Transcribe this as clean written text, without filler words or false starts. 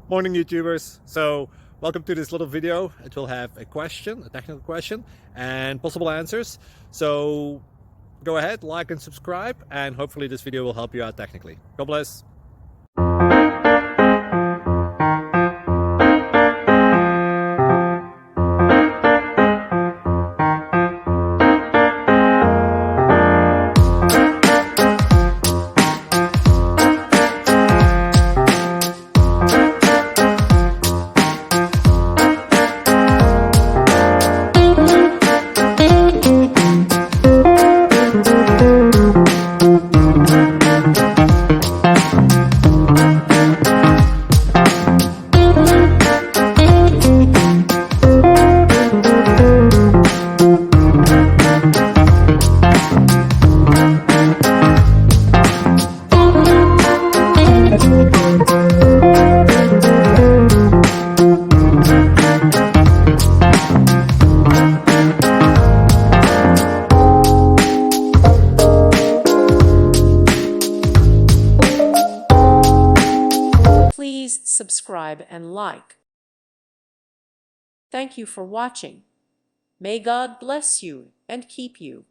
Morning YouTubers. So welcome to this little video. It will have a question, a technical question, and possible answers. So go ahead, like and subscribe, and hopefully this video will help you out technically. God bless. Please subscribe and like. Thank you for watching. May God bless you and keep you.